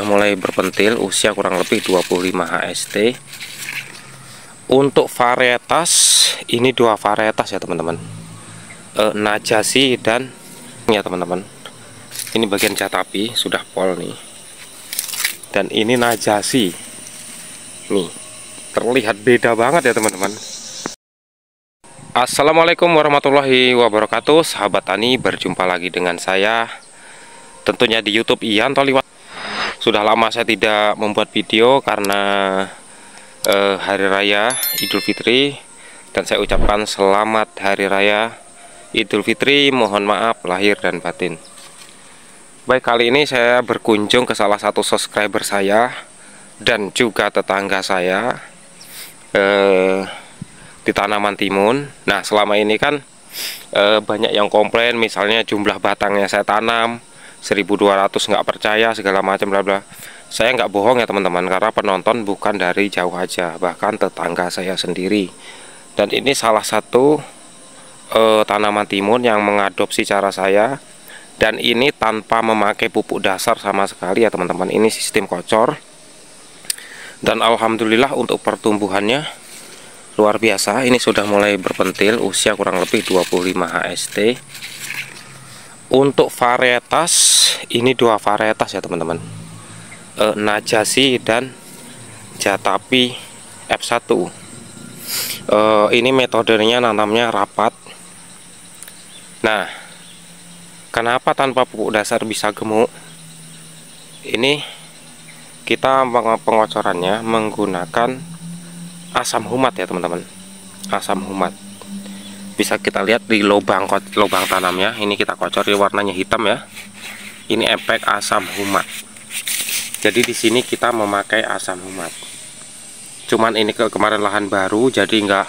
sudah mulai berpentil, usia kurang lebih 25 HST. Untuk varietas, ini dua varietas ya teman-teman, Najasi dan ya teman-teman, ini bagian Jatapi sudah pol nih, dan ini Najasi nih, terlihat beda banget ya teman-teman. Assalamualaikum warahmatullahi wabarakatuh, sahabat tani, berjumpa lagi dengan saya tentunya di YouTube Ian Toliwat. Sudah lama saya tidak membuat video karena Hari Raya Idul Fitri, dan saya ucapkan selamat Hari Raya Idul Fitri, mohon maaf lahir dan batin. Baik, kali ini saya berkunjung ke salah satu subscriber saya dan juga tetangga saya di tanaman timun. Nah, selama ini kan banyak yang komplain, misalnya jumlah batangnya saya tanam 1200, nggak percaya segala macam bla bla. Saya nggak bohong ya teman-teman, karena penonton bukan dari jauh aja, bahkan tetangga saya sendiri. Dan ini salah satu tanaman timun yang mengadopsi cara saya, dan ini tanpa memakai pupuk dasar sama sekali ya teman-teman. Ini sistem kocor, dan alhamdulillah untuk pertumbuhannya luar biasa. Ini sudah mulai berpentil, usia kurang lebih 25 HST. Untuk varietas, ini dua varietas ya teman-teman, Najasi dan Jatapi F1. Ini metodenya nanamnya rapat. Nah, kenapa tanpa pupuk dasar bisa gemuk? Ini kita pengocorannya menggunakan asam humat ya teman-teman, asam humat. Bisa kita lihat di lubang tanamnya, ini kita kocor, warnanya hitam ya. Ini efek asam humat. Jadi di sini kita memakai asam humat. Cuman ini kemarin lahan baru, jadi nggak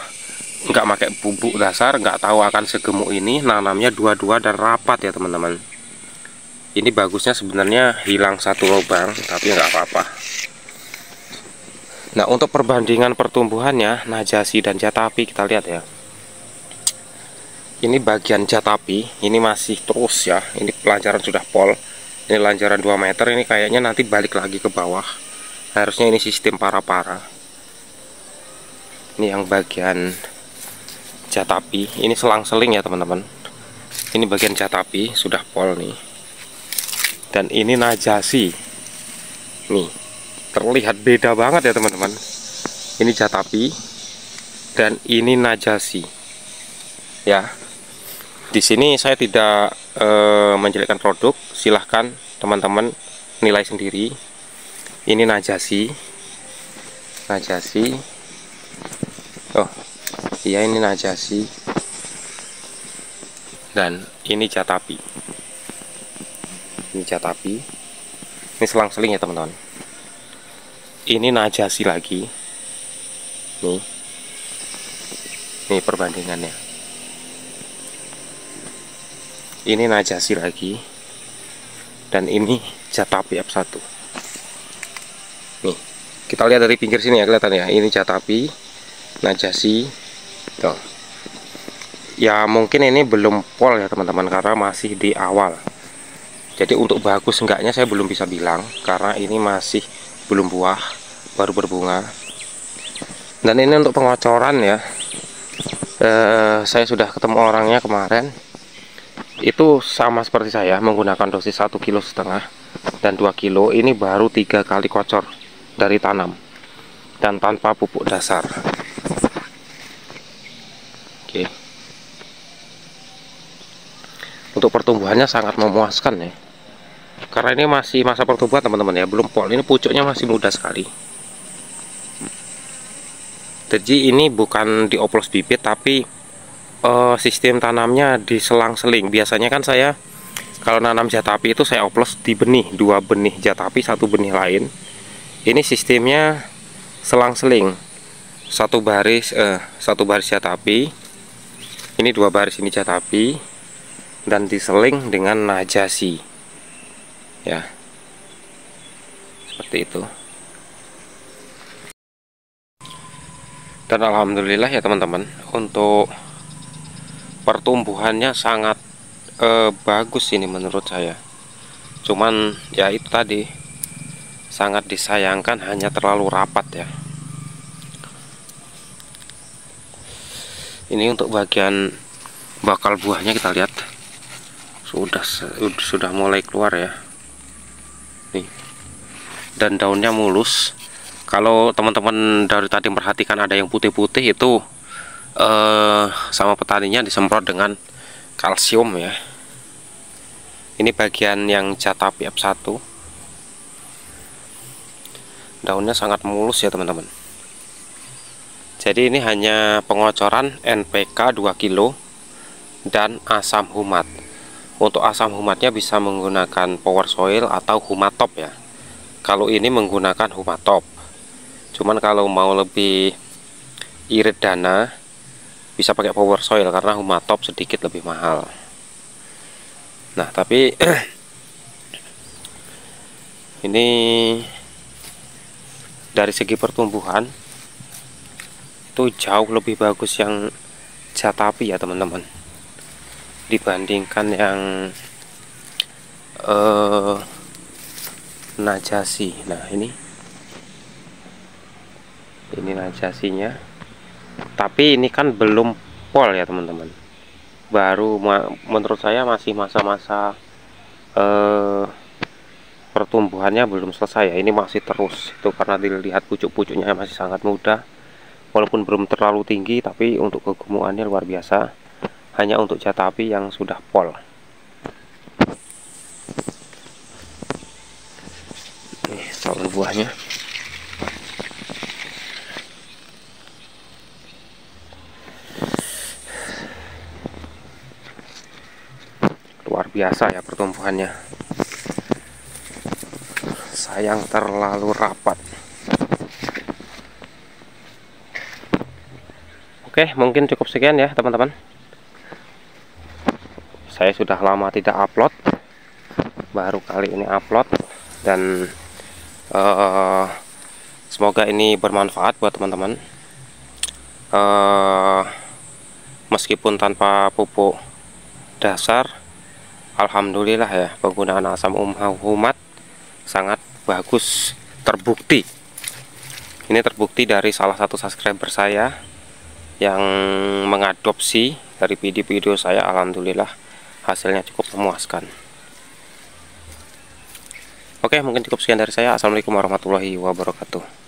pakai pupuk dasar, nggak tahu akan segemuk ini. Nanamnya dua-dua dan rapat ya teman-teman. Ini bagusnya sebenarnya hilang satu lubang, tapi nggak apa-apa. Nah, untuk perbandingan pertumbuhannya Najasi dan Jatapi, kita lihat ya. Ini bagian Jatapi, ini masih terus ya. Ini lancaran sudah pol. Ini lancaran 2 meter, ini kayaknya nanti balik lagi ke bawah. Harusnya ini sistem para-para. Ini yang bagian Jatapi, ini selang-seling ya teman-teman. Ini bagian Jatapi sudah pol nih. Dan ini Najasi. Nih, terlihat beda banget ya teman-teman. Ini Jatapi dan ini Najasi. Ya. Di sini saya tidak menjelekkan produk, silahkan teman-teman nilai sendiri. Ini Najasi. Najasi. Oh, iya ini Najasi. Dan ini Jatapi. Ini Jatapi. Ini selang-seling ya teman-teman. Ini Najasi lagi. Nih perbandingannya. Ini Najasi lagi, dan ini Jatapi F1. Nih, kita lihat dari pinggir sini ya, kelihatan ya. Ini Jatapi, Najasi. Tuh. Ya mungkin ini belum pol ya teman-teman, karena masih di awal. Jadi untuk bagus enggaknya saya belum bisa bilang, karena ini masih belum buah, baru berbunga. Dan ini untuk pengocoran ya, saya sudah ketemu orangnya kemarin. Itu sama seperti saya, menggunakan dosis 1,5 kg dan 2 kg. Ini baru 3 kali kocor dari tanam dan tanpa pupuk dasar. Oke. Untuk pertumbuhannya sangat memuaskan ya, karena ini masih masa pertumbuhan teman-teman ya, belum pol. Ini pucuknya masih muda sekali. Jadi ini bukan dioplos bibit, tapi sistem tanamnya diselang-seling. Biasanya kan saya kalau nanam Jatapi itu saya oplos di benih, 2 benih Jatapi, 1 benih lain. Ini sistemnya selang-seling, satu baris Jatapi, ini 2 baris ini Jatapi, dan diseling dengan Najasi ya, seperti itu. Dan alhamdulillah ya teman-teman, untuk pertumbuhannya sangat bagus ini menurut saya. Cuman ya itu tadi, sangat disayangkan hanya terlalu rapat ya. Ini untuk bagian bakal buahnya kita lihat sudah mulai keluar ya. Nih. Dan daunnya mulus. Kalau teman-teman dari tadi perhatikan ada yang putih-putih itu sama petaninya disemprot dengan kalsium ya. Ini bagian yang Jatapi F1. Daunnya sangat mulus ya teman-teman. Jadi ini hanya pengocoran NPK 2 kilo dan asam humat. Untuk asam humatnya bisa menggunakan Power Soil atau Humatop ya. Kalau ini menggunakan Humatop. Cuman kalau mau lebih irit dana bisa pakai Power Soil karena Humatop sedikit lebih mahal. Nah, tapi ini dari segi pertumbuhan itu jauh lebih bagus yang Jatapi ya teman-teman, dibandingkan yang Najasi. Nah ini Najasinya, tapi ini kan belum pol ya teman-teman, baru menurut saya masih masa-masa pertumbuhannya belum selesai ya. Ini masih terus itu karena dilihat pucuk-pucuknya masih sangat muda. Walaupun belum terlalu tinggi, tapi untuk kegemukannya luar biasa. Hanya untuk Jatapi yang sudah pol. Nih daun buahnya. Luar biasa ya pertumbuhannya. Sayang terlalu rapat. Oke, mungkin cukup sekian ya teman-teman. Saya sudah lama tidak upload, baru kali ini upload, dan semoga ini bermanfaat buat teman-teman. Meskipun tanpa pupuk dasar, alhamdulillah ya, penggunaan asam humat sangat bagus, terbukti. Ini terbukti dari salah satu subscriber saya yang mengadopsi dari video-video saya. Alhamdulillah hasilnya cukup memuaskan. Oke, mungkin cukup sekian dari saya. Assalamualaikum warahmatullahi wabarakatuh.